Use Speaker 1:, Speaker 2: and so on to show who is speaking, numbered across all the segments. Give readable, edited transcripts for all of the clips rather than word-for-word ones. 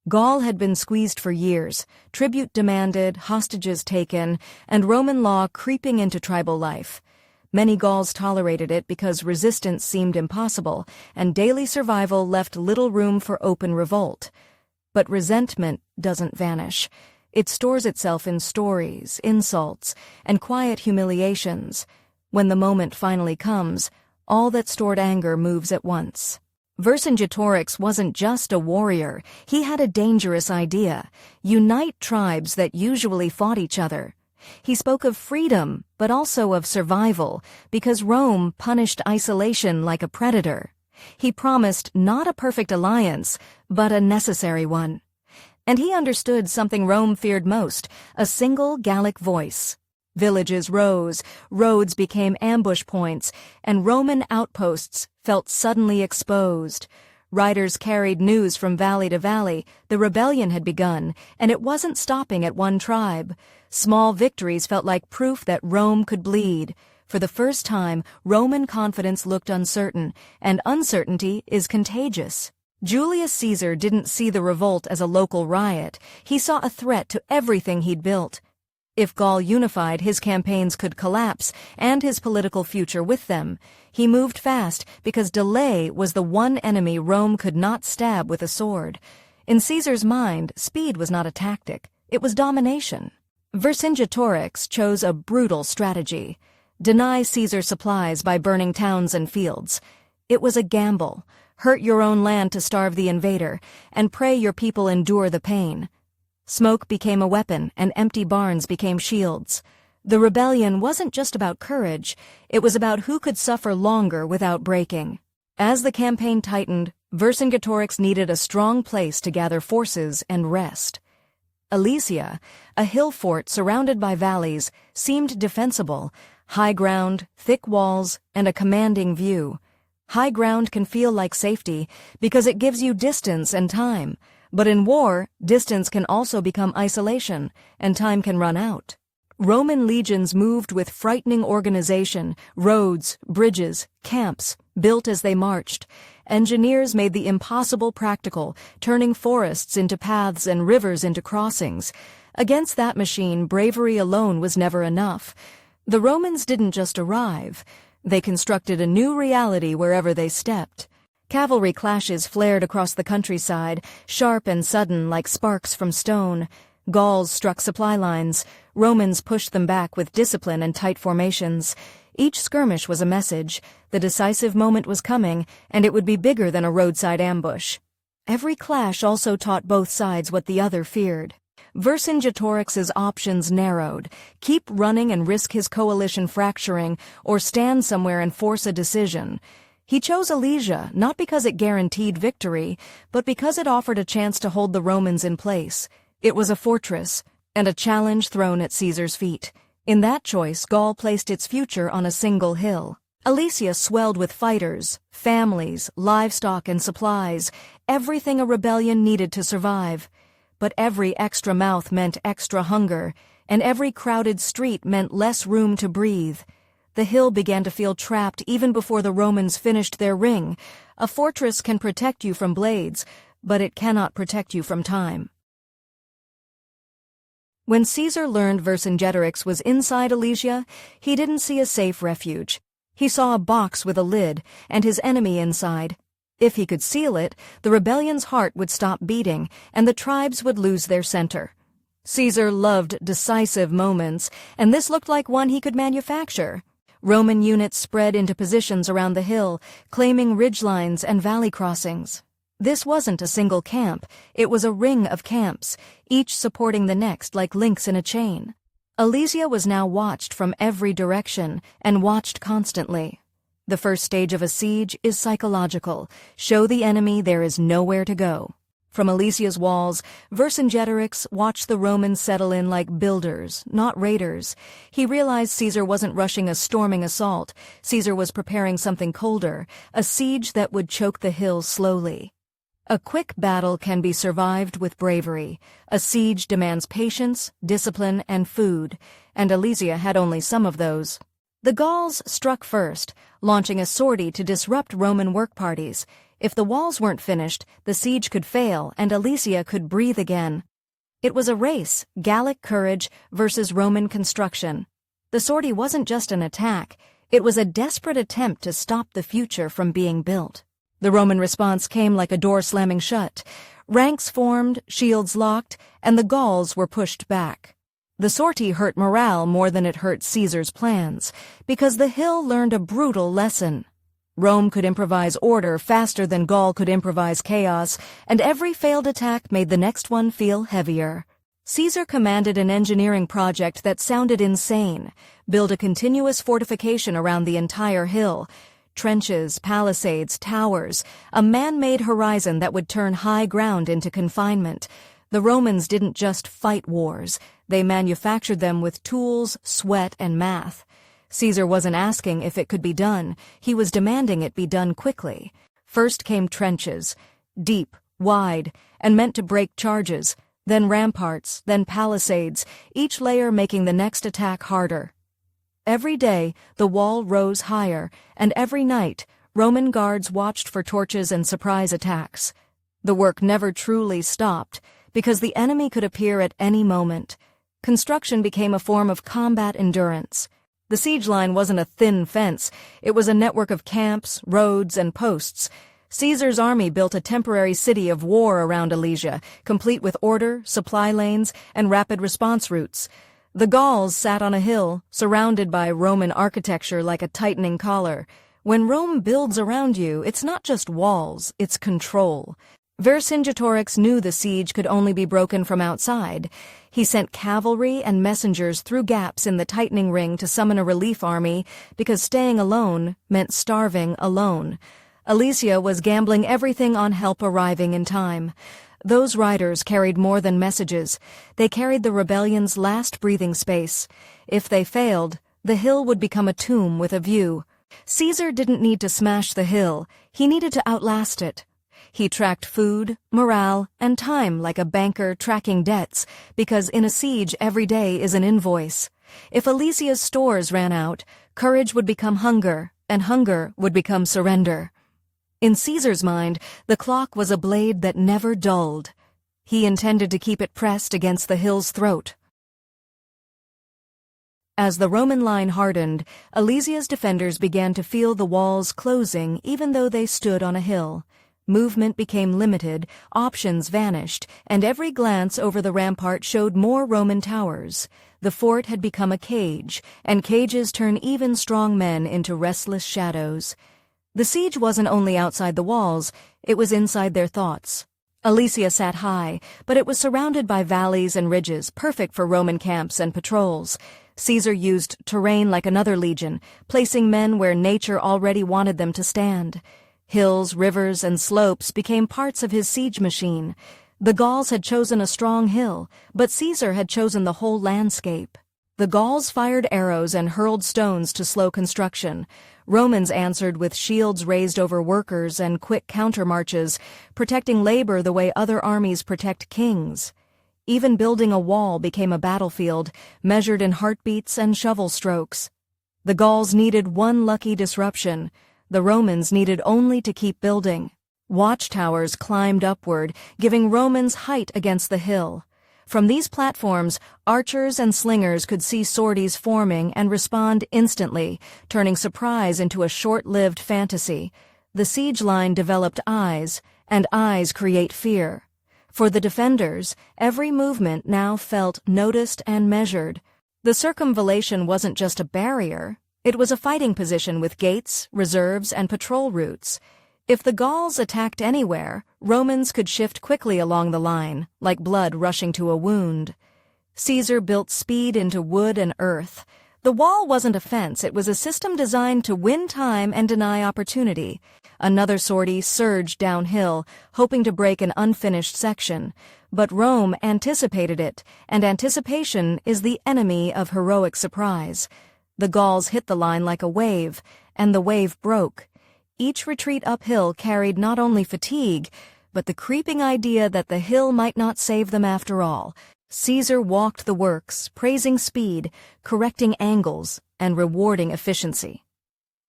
Speaker 1: Gaul had been squeezed for years, tribute demanded, hostages taken, and Roman law creeping into tribal life. Many Gauls tolerated it because resistance seemed impossible, and daily survival left little room for open revolt. But resentment doesn't vanish. It stores itself in stories, insults, and quiet humiliations. When the moment finally comes, all that stored anger moves at once. Vercingetorix wasn't just a warrior, he had a dangerous idea: unite tribes that usually fought each other. He spoke of freedom, but also of survival, because Rome punished isolation like a predator. He promised not a perfect alliance, but a necessary one. And he understood something Rome feared most: a single Gallic voice. Villages rose, roads became ambush points, and Roman outposts felt suddenly exposed. Riders carried news from valley to valley. The rebellion had begun, and it wasn't stopping at one tribe. Small victories felt like proof that Rome could bleed. For the first time, Roman confidence looked uncertain, and uncertainty is contagious. Julius Caesar didn't see the revolt as a local riot. He saw a threat to everything he'd built. If Gaul unified, his campaigns could collapse, and his political future with them. He moved fast because delay was the one enemy Rome could not stab with a sword. In Caesar's mind, speed was not a tactic, it was domination. Vercingetorix chose a brutal strategy: deny Caesar supplies by burning towns and fields. It was a gamble: hurt your own land to starve the invader, and pray your people endure the pain. Smoke became a weapon, and empty barns became shields. The rebellion wasn't just about courage, it was about who could suffer longer without breaking. As the campaign tightened, Vercingetorix needed a strong place to gather forces and rest. Alesia, a hill fort surrounded by valleys, seemed defensible: high ground, thick walls, and a commanding view. High ground can feel like safety because it gives you distance and time. But in war, distance can also become isolation, and time can run out. Roman legions moved with frightening organization: roads, bridges, camps, built as they marched. Engineers made the impossible practical, turning forests into paths and rivers into crossings. Against that machine, bravery alone was never enough. The Romans didn't just arrive. They constructed a new reality wherever they stepped. Cavalry clashes flared across the countryside, sharp and sudden like sparks from stone. Gauls struck supply lines. Romans pushed them back with discipline and tight formations. Each skirmish was a message. The decisive moment was coming, and it would be bigger than a roadside ambush. Every clash also taught both sides what the other feared. Vercingetorix's options narrowed: keep running and risk his coalition fracturing, or stand somewhere and force a decision. He chose Alesia not because it guaranteed victory, but because it offered a chance to hold the Romans in place. It was a fortress, and a challenge thrown at Caesar's feet. In that choice, Gaul placed its future on a single hill. Alesia swelled with fighters, families, livestock, and supplies, everything a rebellion needed to survive. But every extra mouth meant extra hunger, and every crowded street meant less room to breathe. The hill began to feel trapped even before the Romans finished their ring. A fortress can protect you from blades, but it cannot protect you from time. When Caesar learned Vercingetorix was inside Alesia, he didn't see a safe refuge. He saw a box with a lid, and his enemy inside. If he could seal it, the rebellion's heart would stop beating, and the tribes would lose their center. Caesar loved decisive moments, and this looked like one he could manufacture. Roman units spread into positions around the hill, claiming ridgelines and valley crossings. This wasn't a single camp, it was a ring of camps, each supporting the next like links in a chain. Alesia was now watched from every direction, and watched constantly. The first stage of a siege is psychological: show the enemy there is nowhere to go. From Alesia's walls, Vercingetorix watched the Romans settle in like builders, not raiders. He realized Caesar wasn't rushing a storming assault. Caesar was preparing something colder, a siege that would choke the hill slowly. A quick battle can be survived with bravery. A siege demands patience, discipline, and food, and Alesia had only some of those. The Gauls struck first, launching a sortie to disrupt Roman work parties. If the walls weren't finished, the siege could fail and Alesia could breathe again. It was a race, Gallic courage versus Roman construction. The sortie wasn't just an attack, it was a desperate attempt to stop the future from being built. The Roman response came like a door slamming shut. Ranks formed, shields locked, and the Gauls were pushed back. The sortie hurt morale more than it hurt Caesar's plans, because the hill learned a brutal lesson. Rome could improvise order faster than Gaul could improvise chaos, and every failed attack made the next one feel heavier. Caesar commanded an engineering project that sounded insane: build a continuous fortification around the entire hill. Trenches, palisades, towers, a man-made horizon that would turn high ground into confinement. The Romans didn't just fight wars, they manufactured them with tools, sweat, and math. Caesar wasn't asking if it could be done, he was demanding it be done quickly. First came trenches, deep, wide, and meant to break charges, then ramparts, then palisades, each layer making the next attack harder. Every day, the wall rose higher, and every night, Roman guards watched for torches and surprise attacks. The work never truly stopped, because the enemy could appear at any moment. Construction became a form of combat endurance. The siege line wasn't a thin fence, it was a network of camps, roads, and posts. Caesar's army built a temporary city of war around Alesia, complete with order, supply lanes, and rapid response routes. The Gauls sat on a hill, surrounded by Roman architecture like a tightening collar. When Rome builds around you, it's not just walls, it's control. Vercingetorix knew the siege could only be broken from outside. He sent cavalry and messengers through gaps in the tightening ring to summon a relief army, because staying alone meant starving alone. Alesia was gambling everything on help arriving in time. Those riders carried more than messages. They carried the rebellion's last breathing space. If they failed, the hill would become a tomb with a view. Caesar didn't need to smash the hill, he needed to outlast it. He tracked food, morale, and time like a banker tracking debts, because in a siege every day is an invoice. If Alesia's stores ran out, courage would become hunger, and hunger would become surrender. In Caesar's mind, the clock was a blade that never dulled. He intended to keep it pressed against the hill's throat. As the Roman line hardened, Alesia's defenders began to feel the walls closing even though they stood on a hill. Movement became limited, options vanished, and every glance over the rampart showed more Roman towers. The fort had become a cage, and cages turn even strong men into restless shadows. The siege wasn't only outside the walls, it was inside their thoughts. Alesia sat high, but it was surrounded by valleys and ridges, perfect for Roman camps and patrols. Caesar used terrain like another legion, placing men where nature already wanted them to stand. Hills, rivers, and slopes became parts of his siege machine. The Gauls had chosen a strong hill, but Caesar had chosen the whole landscape. The Gauls fired arrows and hurled stones to slow construction. Romans answered with shields raised over workers and quick countermarches, protecting labor the way other armies protect kings. Even building a wall became a battlefield, measured in heartbeats and shovel strokes. The Gauls needed one lucky disruption. The Romans needed only to keep building. Watchtowers climbed upward, giving Romans height against the hill. From these platforms, archers and slingers could see sorties forming and respond instantly, turning surprise into a short-lived fantasy. The siege line developed eyes, and eyes create fear. For the defenders, every movement now felt noticed and measured. The circumvallation wasn't just a barrier, it was a fighting position with gates, reserves, and patrol routes. If the Gauls attacked anywhere, Romans could shift quickly along the line, like blood rushing to a wound. Caesar built speed into wood and earth. The wall wasn't a fence, it was a system designed to win time and deny opportunity. Another sortie surged downhill, hoping to break an unfinished section. But Rome anticipated it, and anticipation is the enemy of heroic surprise. The Gauls hit the line like a wave, and the wave broke. Each retreat uphill carried not only fatigue, but the creeping idea that the hill might not save them after all. Caesar walked the works, praising speed, correcting angles, and rewarding efficiency.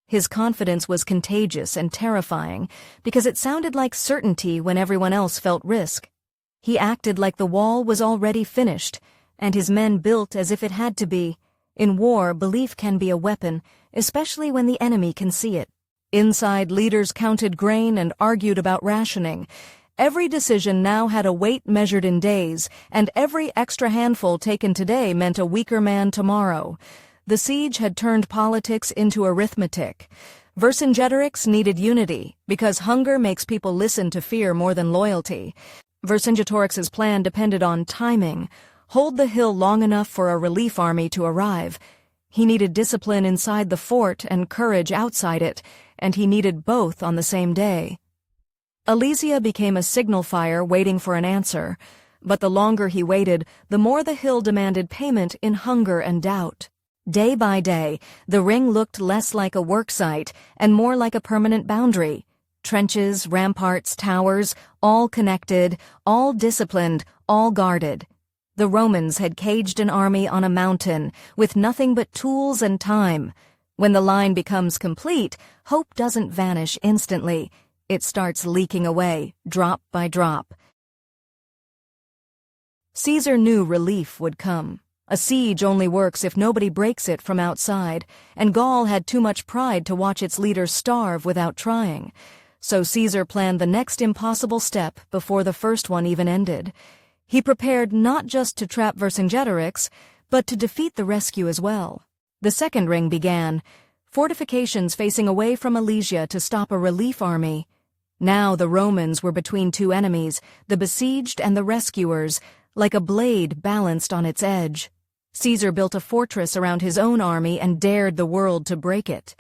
Speaker 1: His confidence was contagious and terrifying because it sounded like certainty when everyone else felt risk. He acted like the wall was already finished, and his men built as if it had to be. In war, belief can be a weapon, especially when the enemy can see it. Inside, leaders counted grain and argued about rationing. Every decision now had a weight measured in days, and every extra handful taken today meant a weaker man tomorrow. The siege had turned politics into arithmetic. Vercingetorix needed unity, because hunger makes people listen to fear more than loyalty. Vercingetorix's plan depended on timing. Hold the hill long enough for a relief army to arrive. He needed discipline inside the fort and courage outside it, and he needed both on the same day. Alesia became a signal fire waiting for an answer, but the longer he waited, the more the hill demanded payment in hunger and doubt. Day by day, the ring looked less like a work site and more like a permanent boundary. Trenches, ramparts, towers, all connected, all disciplined, all guarded. The Romans had caged an army on a mountain, with nothing but tools and time. When the line becomes complete, hope doesn't vanish instantly. It starts leaking away, drop by drop. Caesar knew relief would come. A siege only works if nobody breaks it from outside, and Gaul had too much pride to watch its leaders starve without trying. So Caesar planned the next impossible step before the first one even ended. He prepared not just to trap Vercingetorix, but to defeat the rescue as well. The second ring began, fortifications facing away from Alesia to stop a relief army. Now the Romans were between two enemies, the besieged and the rescuers, like a blade balanced on its edge. Caesar built a fortress around his own army and dared the world to break it.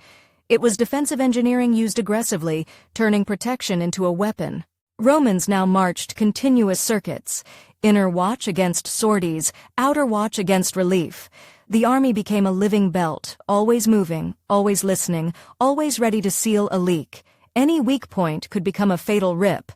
Speaker 1: It was defensive engineering used aggressively, turning protection into a weapon. Romans now marched continuous circuits, inner watch against sorties, outer watch against relief. The army became a living belt, always moving, always listening, always ready to seal a leak. Any weak point could become a fatal rip.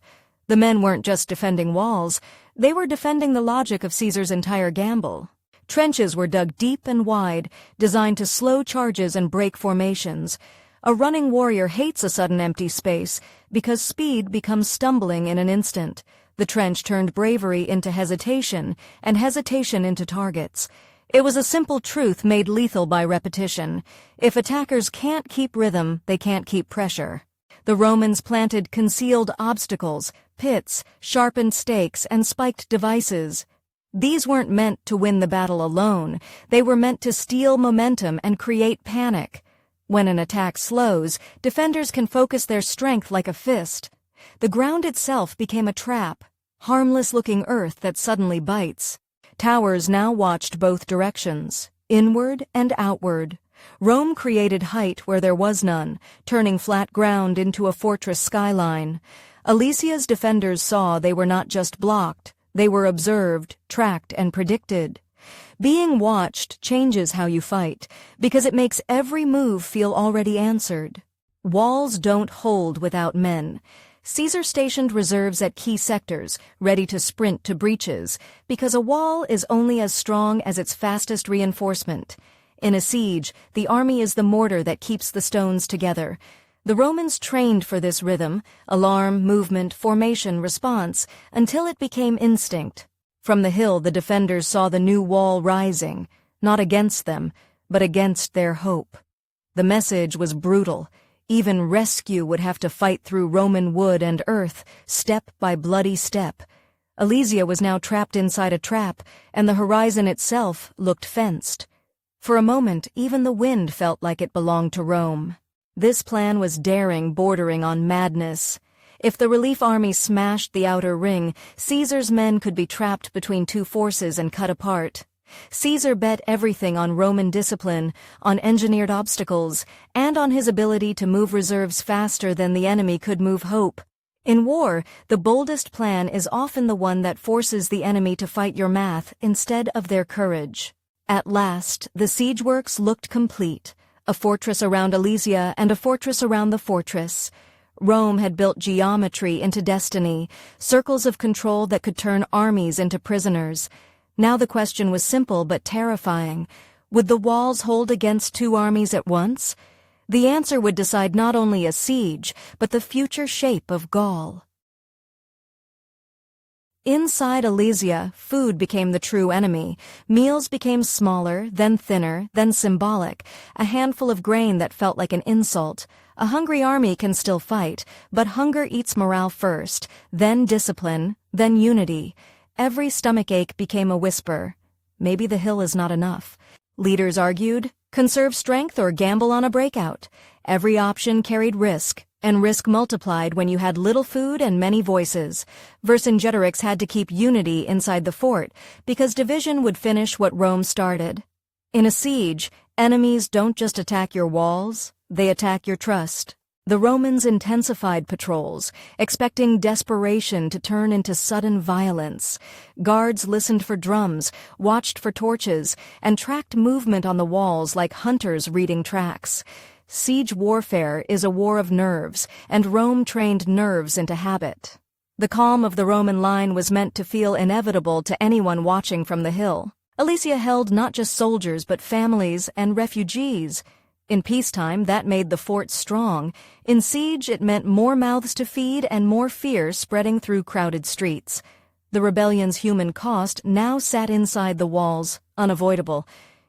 Speaker 1: The men weren't just defending walls, they were defending the logic of Caesar's entire gamble. Trenches were dug deep and wide, designed to slow charges and break formations. A running warrior hates a sudden empty space, because speed becomes stumbling in an instant. The trench turned bravery into hesitation, and hesitation into targets. It was a simple truth made lethal by repetition. If attackers can't keep rhythm, they can't keep pressure. The Romans planted concealed obstacles, pits, sharpened stakes, and spiked devices. These weren't meant to win the battle alone. They were meant to steal momentum and create panic. When an attack slows, defenders can focus their strength like a fist. The ground itself became a trap, harmless-looking earth that suddenly bites. Towers now watched both directions, inward and outward. Rome created height where there was none, turning flat ground into a fortress skyline. Alesia's defenders saw they were not just blocked, they were observed, tracked, and predicted. Being watched changes how you fight, because it makes every move feel already answered. Walls don't hold without men. Caesar stationed reserves at key sectors, ready to sprint to breaches, because a wall is only as strong as its fastest reinforcement. In a siege, the army is the mortar that keeps the stones together. The Romans trained for this rhythm, alarm, movement, formation, response, until it became instinct. From the hill, the defenders saw the new wall rising, not against them, but against their hope. The message was brutal. Even rescue would have to fight through Roman wood and earth, step by bloody step. Alesia was now trapped inside a trap, and the horizon itself looked fenced. For a moment, even the wind felt like it belonged to Rome. This plan was daring, bordering on madness. If the relief army smashed the outer ring, Caesar's men could be trapped between two forces and cut apart. Caesar bet everything on Roman discipline, on engineered obstacles, and on his ability to move reserves faster than the enemy could move hope. In war, the boldest plan is often the one that forces the enemy to fight your math instead of their courage. At last, the siegeworks looked complete, a fortress around Alesia and a fortress around the fortress. Rome had built geometry into destiny, circles of control that could turn armies into prisoners. Now the question was simple but terrifying. Would the walls hold against two armies at once? The answer would decide not only a siege, but the future shape of Gaul. Inside Alesia, food became the true enemy. Meals became smaller, then thinner, then symbolic, a handful of grain that felt like an insult. A hungry army can still fight, but hunger eats morale first, then discipline, then unity. Every stomachache became a whisper. Maybe the hill is not enough. Leaders argued, conserve strength or gamble on a breakout. Every option carried risk, and risk multiplied when you had little food and many voices. Vercingetorix had to keep unity inside the fort, because division would finish what Rome started. In a siege, enemies don't just attack your walls, they attack your trust. The Romans intensified patrols, expecting desperation to turn into sudden violence. Guards listened for drums, watched for torches, and tracked movement on the walls like hunters reading tracks. Siege warfare is a war of nerves, and Rome trained nerves into habit. The calm of the Roman line was meant to feel inevitable to anyone watching from the hill. Alesia held not just soldiers but families and refugees. In peacetime, that made the fort strong. In siege, it meant more mouths to feed and more fear spreading through crowded streets. The rebellion's human cost now sat inside the walls, unavoidable.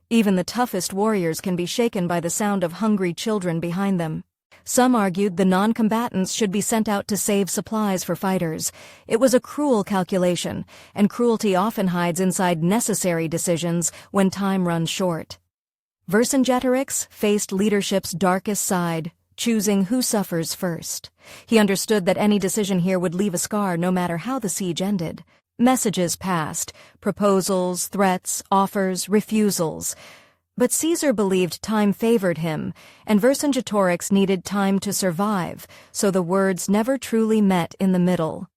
Speaker 1: Even the toughest warriors can be shaken by the sound of hungry children behind them. Some argued the non-combatants should be sent out to save supplies for fighters. It was a cruel calculation, and cruelty often hides inside necessary decisions when time runs short. Vercingetorix faced leadership's darkest side, choosing who suffers first. He understood that any decision here would leave a scar no matter how the siege ended. Messages passed, proposals, threats, offers, refusals. But Caesar believed time favored him, and Vercingetorix needed time to survive, so the words never truly met in the middle.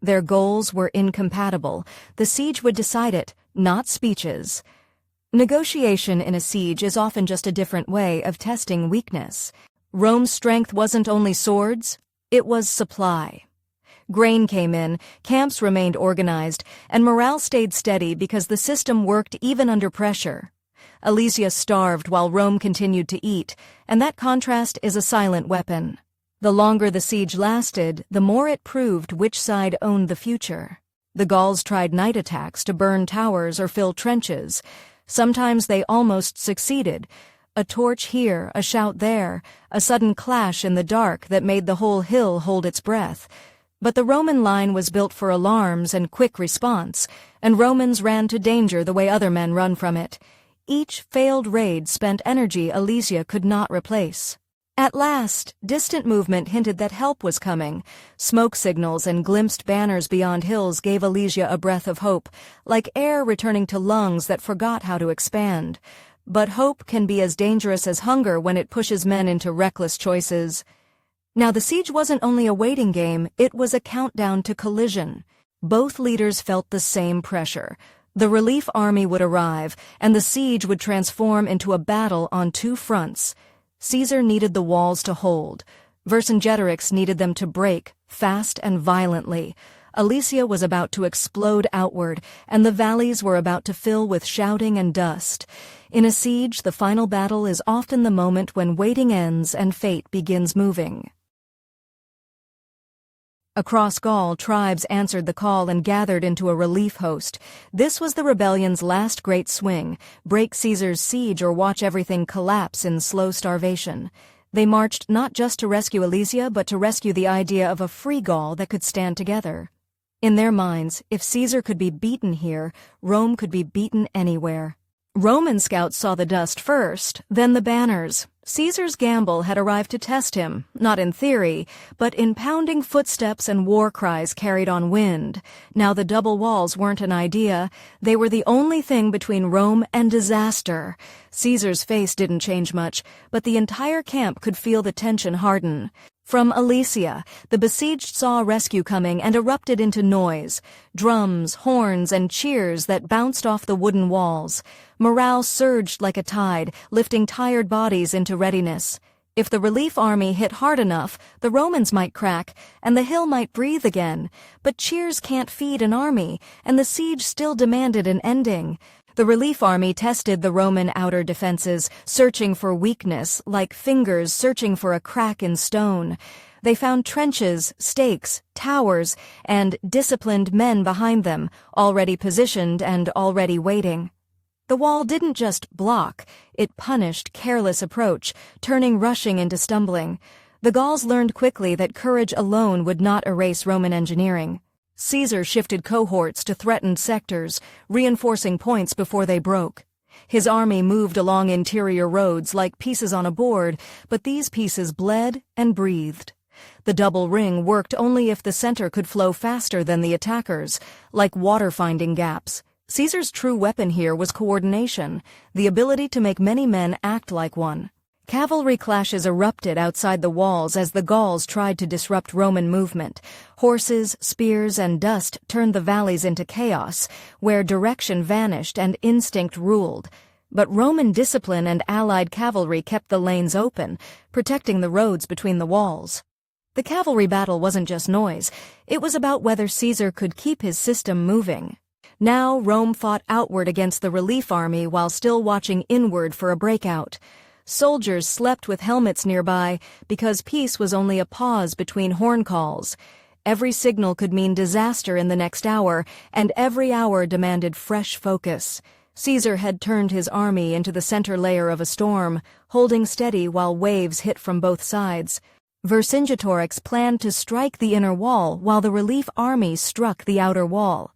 Speaker 1: Their goals were incompatible. The siege would decide it, not speeches. Negotiation in a siege is often just a different way of testing weakness. Rome's strength wasn't only swords, it was supply. Grain came in, camps remained organized, and morale stayed steady because the system worked even under pressure. Alesia starved while Rome continued to eat, and that contrast is a silent weapon. The longer the siege lasted, the more it proved which side owned the future. The Gauls tried night attacks to burn towers or fill trenches. Sometimes they almost succeeded. A torch here, a shout there, a sudden clash in the dark that made the whole hill hold its breath. But the Roman line was built for alarms and quick response, and Romans ran to danger the way other men run from it. Each failed raid spent energy Alesia could not replace. At last, distant movement hinted that help was coming. Smoke signals and glimpsed banners beyond hills gave Alesia a breath of hope, like air returning to lungs that forgot how to expand. But hope can be as dangerous as hunger when it pushes men into reckless choices. Now the siege wasn't only a waiting game, it was a countdown to collision. Both leaders felt the same pressure. The relief army would arrive, and the siege would transform into a battle on two fronts. Caesar needed the walls to hold. Vercingetorix needed them to break, fast and violently. Alesia was about to explode outward, and the valleys were about to fill with shouting and dust. In a siege, the final battle is often the moment when waiting ends and fate begins moving. Across Gaul, tribes answered the call and gathered into a relief host. This was the rebellion's last great swing: break Caesar's siege or watch everything collapse in slow starvation. They marched not just to rescue Alesia, but to rescue the idea of a free Gaul that could stand together. In their minds, if Caesar could be beaten here, Rome could be beaten anywhere. Roman scouts saw the dust first, then the banners. Caesar's gamble had arrived to test him, not in theory, but in pounding footsteps and war cries carried on wind. Now the double walls weren't an idea, they were the only thing between Rome and disaster. Caesar's face didn't change much, but the entire camp could feel the tension harden. From Alesia, the besieged saw a rescue coming and erupted into noise. Drums, horns, and cheers that bounced off the wooden walls. Morale surged like a tide, lifting tired bodies into readiness. If the relief army hit hard enough, the Romans might crack, and the hill might breathe again. But cheers can't feed an army, and the siege still demanded an ending. The relief army tested the Roman outer defenses, searching for weakness, like fingers searching for a crack in stone. They found trenches, stakes, towers, and disciplined men behind them, already positioned and already waiting. The wall didn't just block, it punished careless approach, turning rushing into stumbling. The Gauls learned quickly that courage alone would not erase Roman engineering. Caesar shifted cohorts to threatened sectors, reinforcing points before they broke. His army moved along interior roads like pieces on a board, but these pieces bled and breathed. The double ring worked only if the center could flow faster than the attackers, like water finding gaps. Caesar's true weapon here was coordination, the ability to make many men act like one. Cavalry clashes erupted outside the walls as the Gauls tried to disrupt Roman movement. Horses, spears, and dust turned the valleys into chaos, where direction vanished and instinct ruled. But Roman discipline and allied cavalry kept the lanes open, protecting the roads between the walls. The cavalry battle wasn't just noise. It was about whether Caesar could keep his system moving. Now Rome fought outward against the relief army while still watching inward for a breakout. Soldiers slept with helmets nearby because peace was only a pause between horn calls. Every signal could mean disaster in the next hour, and every hour demanded fresh focus. Caesar had turned his army into the center layer of a storm, holding steady while waves hit from both sides. Vercingetorix planned to strike the inner wall while the relief army struck the outer wall.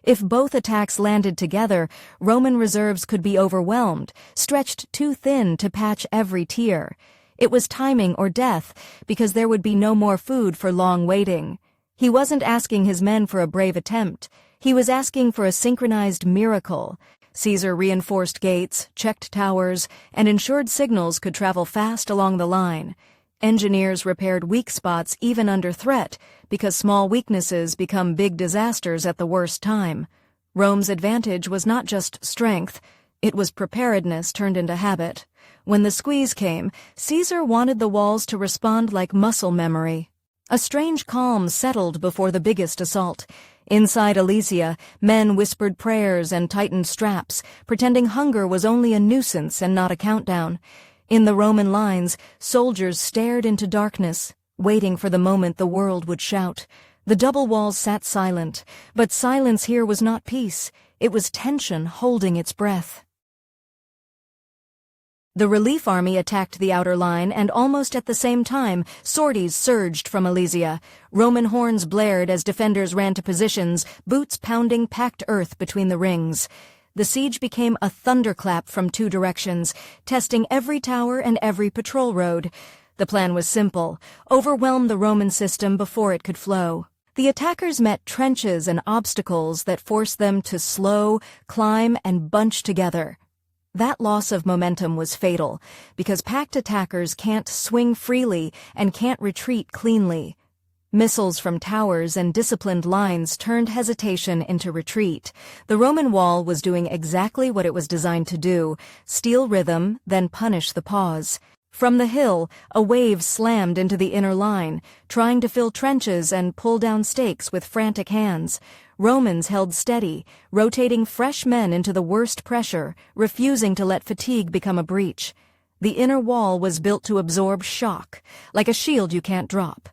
Speaker 1: If both attacks landed together, Roman reserves could be overwhelmed, stretched too thin to patch every tier. It was timing or death, because there would be no more food for long waiting. He wasn't asking his men for a brave attempt. He was asking for a synchronized miracle. Caesar reinforced gates, checked towers, and ensured signals could travel fast along the line. Engineers repaired weak spots even under threat, because small weaknesses become big disasters at the worst time. Rome's advantage was not just strength, it was preparedness turned into habit. When the squeeze came, Caesar wanted the walls to respond like muscle memory. A strange calm settled before the biggest assault. Inside Alesia, men whispered prayers and tightened straps, pretending hunger was only a nuisance and not a countdown. In the Roman lines, soldiers stared into darkness, waiting for the moment the world would shout. The double walls sat silent, but silence here was not peace. It was tension holding its breath. The relief army attacked the outer line, and almost at the same time, sorties surged from Alesia. Roman horns blared as defenders ran to positions, boots pounding packed earth between the rings. The siege became a thunderclap from two directions, testing every tower and every patrol road. The plan was simple: overwhelm the Roman system before it could flow. The attackers met trenches and obstacles that forced them to slow, climb, and bunch together. That loss of momentum was fatal, because packed attackers can't swing freely and can't retreat cleanly. Missiles from towers and disciplined lines turned hesitation into retreat. The Roman wall was doing exactly what it was designed to do: steal rhythm, then punish the pause. From the hill, a wave slammed into the inner line, trying to fill trenches and pull down stakes with frantic hands. Romans held steady, rotating fresh men into the worst pressure, refusing to let fatigue become a breach. The inner wall was built to absorb shock, like a shield you can't drop.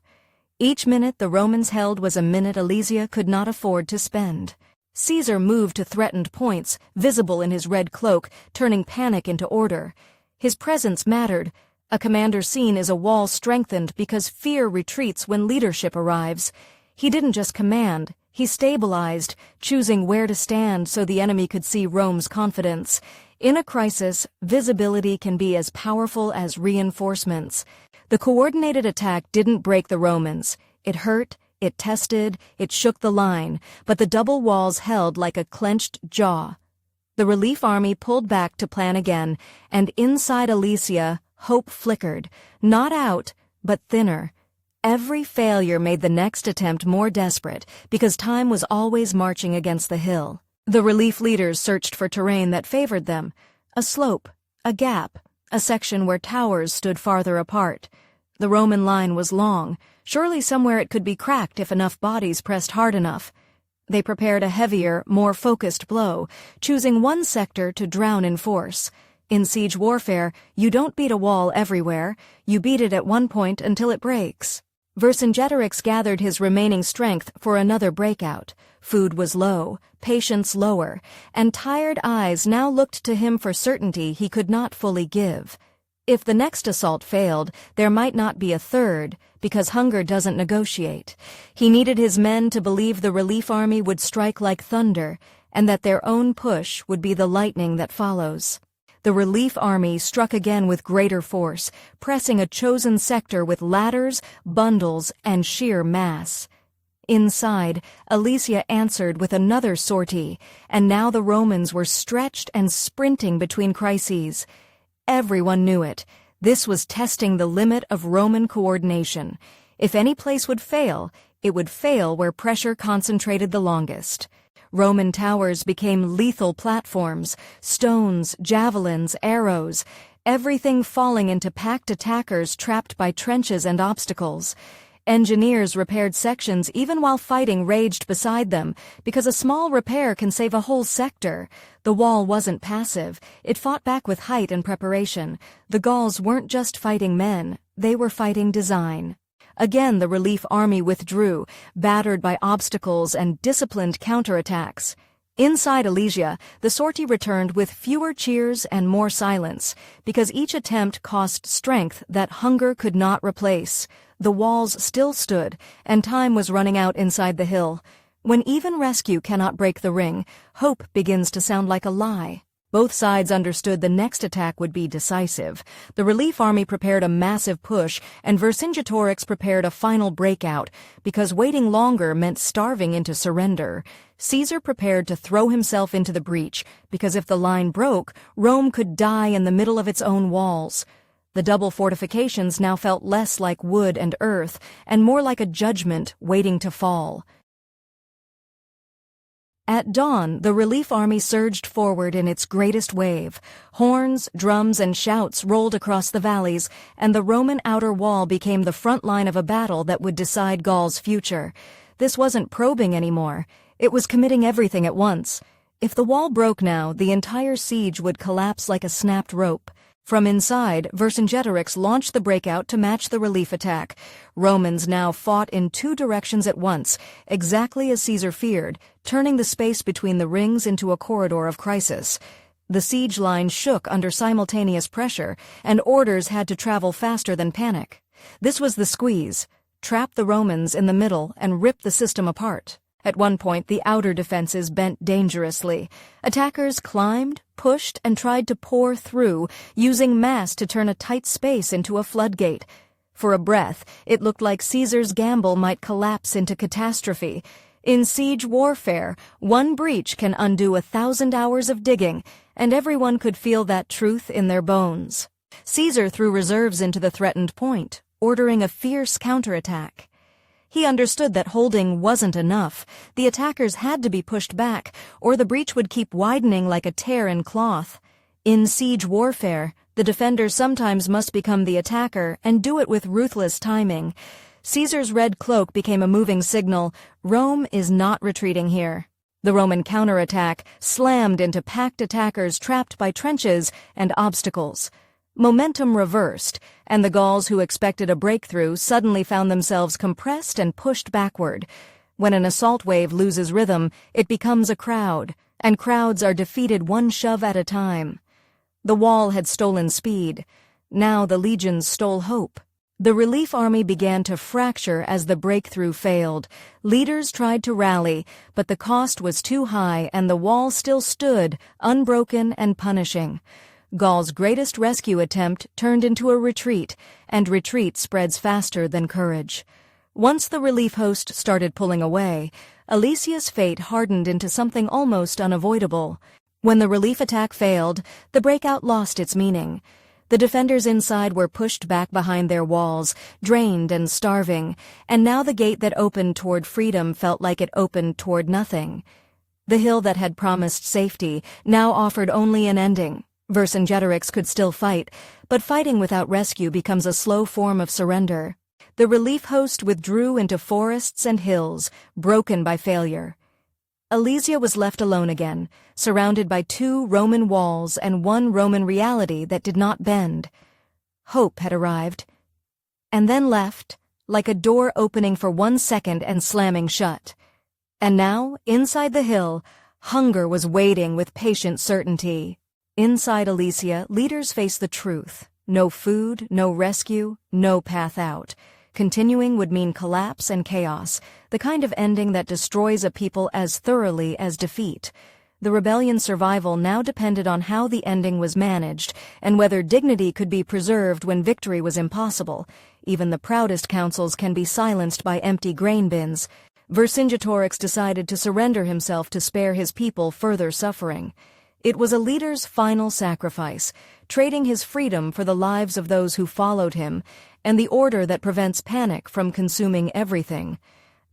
Speaker 1: Each minute the Romans held was a minute Alesia could not afford to spend. Caesar moved to threatened points, visible in his red cloak, turning panic into order. His presence mattered. A commander seen is a wall strengthened because fear retreats when leadership arrives. He didn't just command, he stabilized, choosing where to stand so the enemy could see Rome's confidence. In a crisis, visibility can be as powerful as reinforcements. The coordinated attack didn't break the Romans. It hurt, it tested, it shook the line, but the double walls held like a clenched jaw. The relief army pulled back to plan again, and inside Alesia, hope flickered, not out, but thinner. Every failure made the next attempt more desperate, because time was always marching against the hill. The relief leaders searched for terrain that favored them: a slope, a gap, a section where towers stood farther apart. The Roman line was long. Surely somewhere it could be cracked if enough bodies pressed hard enough. They prepared a heavier, more focused blow, choosing one sector to drown in force. In siege warfare, you don't beat a wall everywhere, you beat it at one point until it breaks. Vercingetorix gathered his remaining strength for another breakout. Food was low, patience lower, and tired eyes now looked to him for certainty he could not fully give. If the next assault failed, there might not be a third, because hunger doesn't negotiate. He needed his men to believe the relief army would strike like thunder, and that their own push would be the lightning that follows. The relief army struck again with greater force, pressing a chosen sector with ladders, bundles, and sheer mass. Inside, Alesia answered with another sortie, and now the Romans were stretched and sprinting between crises. Everyone knew it. This was testing the limit of Roman coordination. If any place would fail, it would fail where pressure concentrated the longest. Roman towers became lethal platforms, stones, javelins, arrows, everything falling into packed attackers trapped by trenches and obstacles. Engineers repaired sections even while fighting raged beside them, because a small repair can save a whole sector. The wall wasn't passive, it fought back with height and preparation. The Gauls weren't just fighting men, they were fighting design. Again the relief army withdrew, battered by obstacles and disciplined counterattacks. Inside Alesia, the sortie returned with fewer cheers and more silence, because each attempt cost strength that hunger could not replace. The walls still stood, and time was running out inside the hill. When even rescue cannot break the ring, hope begins to sound like a lie. Both sides understood the next attack would be decisive. The relief army prepared a massive push, and Vercingetorix prepared a final breakout, because waiting longer meant starving into surrender. Caesar prepared to throw himself into the breach, because if the line broke, Rome could die in the middle of its own walls. The double fortifications now felt less like wood and earth, and more like a judgment waiting to fall. At dawn, the relief army surged forward in its greatest wave. Horns, drums, and shouts rolled across the valleys, and the Roman outer wall became the front line of a battle that would decide Gaul's future. This wasn't probing anymore. It was committing everything at once. If the wall broke now, the entire siege would collapse like a snapped rope. From inside, Vercingetorix launched the breakout to match the relief attack. Romans now fought in two directions at once, exactly as Caesar feared, turning the space between the rings into a corridor of crisis. The siege line shook under simultaneous pressure, and orders had to travel faster than panic. This was the squeeze: trap the Romans in the middle and rip the system apart. At one point, the outer defenses bent dangerously. Attackers climbed, pushed, and tried to pour through, using mass to turn a tight space into a floodgate. For a breath, it looked like Caesar's gamble might collapse into catastrophe. In siege warfare, one breach can undo 1,000 hours of digging, and everyone could feel that truth in their bones. Caesar threw reserves into the threatened point, ordering a fierce counterattack. He understood that holding wasn't enough. The attackers had to be pushed back, or the breach would keep widening like a tear in cloth. In siege warfare, the defender sometimes must become the attacker and do it with ruthless timing. Caesar's red cloak became a moving signal: Rome is not retreating here. The Roman counterattack slammed into packed attackers trapped by trenches and obstacles. Momentum reversed, and the Gauls who expected a breakthrough suddenly found themselves compressed and pushed backward. When an assault wave loses rhythm, it becomes a crowd, and crowds are defeated one shove at a time. The wall had stolen speed. Now the legions stole hope. The relief army began to fracture as the breakthrough failed. Leaders tried to rally, but the cost was too high, and the wall still stood, unbroken and punishing. Gaul's greatest rescue attempt turned into a retreat, and retreat spreads faster than courage. Once the relief host started pulling away, Alesia's fate hardened into something almost unavoidable. When the relief attack failed, the breakout lost its meaning. The defenders inside were pushed back behind their walls, drained and starving, and now the gate that opened toward freedom felt like it opened toward nothing. The hill that had promised safety now offered only an ending. Vercingetorix could still fight, but fighting without rescue becomes a slow form of surrender. The relief host withdrew into forests and hills, broken by failure. Alesia was left alone again, surrounded by 2 Roman walls and 1 Roman reality that did not bend. Hope had arrived, and then left, like a door opening for 1 second and slamming shut. And now, inside the hill, hunger was waiting with patient certainty. Inside Alesia, leaders faced the truth. No food, no rescue, no path out. Continuing would mean collapse and chaos, the kind of ending that destroys a people as thoroughly as defeat. The rebellion's survival now depended on how the ending was managed, and whether dignity could be preserved when victory was impossible. Even the proudest councils can be silenced by empty grain bins. Vercingetorix decided to surrender himself to spare his people further suffering. It was a leader's final sacrifice, trading his freedom for the lives of those who followed him, and the order that prevents panic from consuming everything.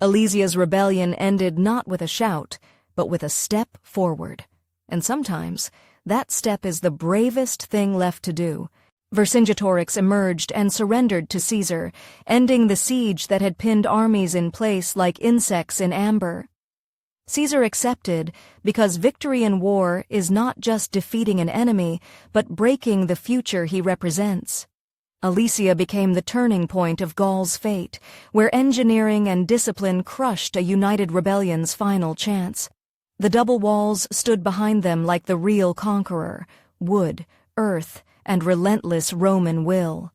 Speaker 1: Alesia's rebellion ended not with a shout, but with a step forward. And sometimes, that step is the bravest thing left to do. Vercingetorix emerged and surrendered to Caesar, ending the siege that had pinned armies in place like insects in amber. Caesar accepted because victory in war is not just defeating an enemy, but breaking the future he represents. Alesia became the turning point of Gaul's fate, where engineering and discipline crushed a united rebellion's final chance. The double walls stood behind them like the real conqueror: wood, earth, and relentless Roman will.